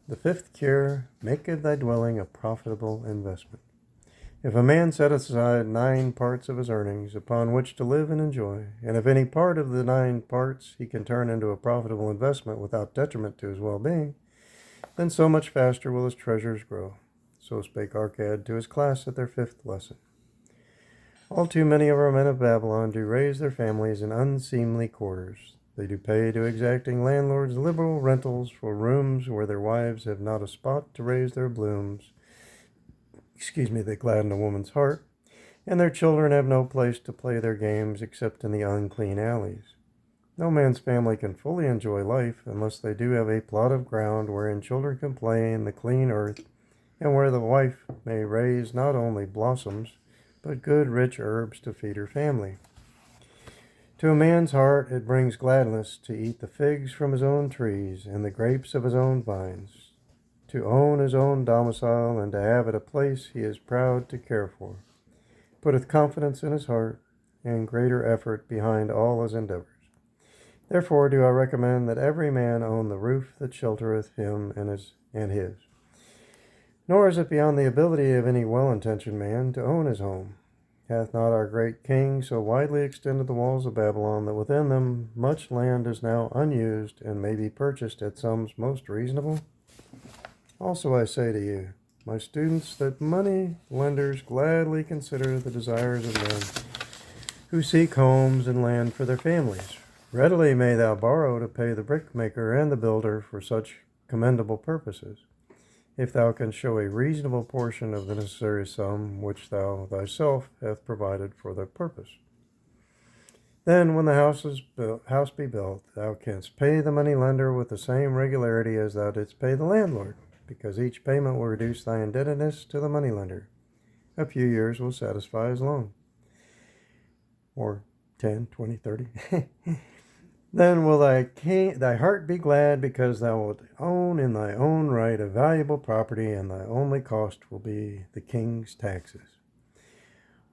The fifth cure, make of thy dwelling a profitable investment. If a man set aside 9 parts of his earnings upon which to live and enjoy, and if any part of the 9 parts he can turn into a profitable investment without detriment to his well-being, then so much faster will his treasures grow. So spake Arcad to his class at their 5th lesson. All too many of our men of Babylon do raise their families in unseemly quarters. They do pay to exacting landlords liberal rentals for rooms where their wives have not a spot to raise their blooms, that gladden a woman's heart, and their children have no place to play their games except in the unclean alleys. No man's family can fully enjoy life unless they do have a plot of ground wherein children can play in the clean earth, and where the wife may raise not only blossoms, but good rich herbs to feed her family. To a man's heart it brings gladness to eat the figs from his own trees and the grapes of his own vines, to own his own domicile, and to have it a place he is proud to care for, putteth confidence in his heart, and greater effort behind all his endeavors. Therefore do I recommend that every man own the roof that sheltereth him and his. Nor is it beyond the ability of any well-intentioned man to own his home. Hath not our great king so widely extended the walls of Babylon that within them much land is now unused and may be purchased at sums most reasonable? Also I say to you, my students, that money lenders gladly consider the desires of men who seek homes and land for their families. Readily may thou borrow to pay the brickmaker and the builder for such commendable purposes, if thou canst show a reasonable portion of the necessary sum which thou thyself hast provided for the purpose. Then, when the house be built, thou canst pay the money lender with the same regularity as thou didst pay the landlord, because each payment will reduce thy indebtedness to the moneylender. A few years will satisfy his loan. Or 10, 20, 30. Then will thy heart be glad, because thou wilt own in thy own right a valuable property, and thy only cost will be the king's taxes.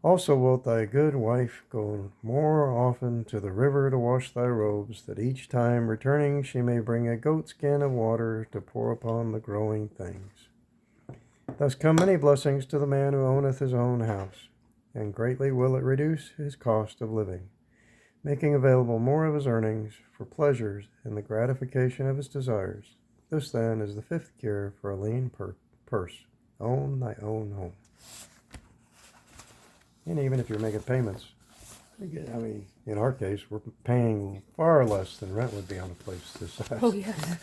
Also wilt thy good wife go more often to the river to wash thy robes, that each time returning she may bring a goatskin of water to pour upon the growing things. Thus come many blessings to the man who owneth his own house, and greatly will it reduce his cost of living, making available more of his earnings for pleasures and the gratification of his desires. This, then, is the 5th cure for a lean purse. Own thy own home. And even if you're making payments, in our case, we're paying far less than rent would be on a place this size. Oh, yes.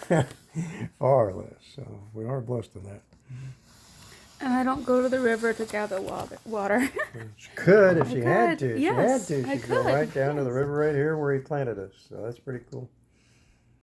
Far less. So we are blessed in that. And I don't go to the river to gather water. She could if she had to. Yes, She could go right down to the river right here where he planted us. So that's pretty cool.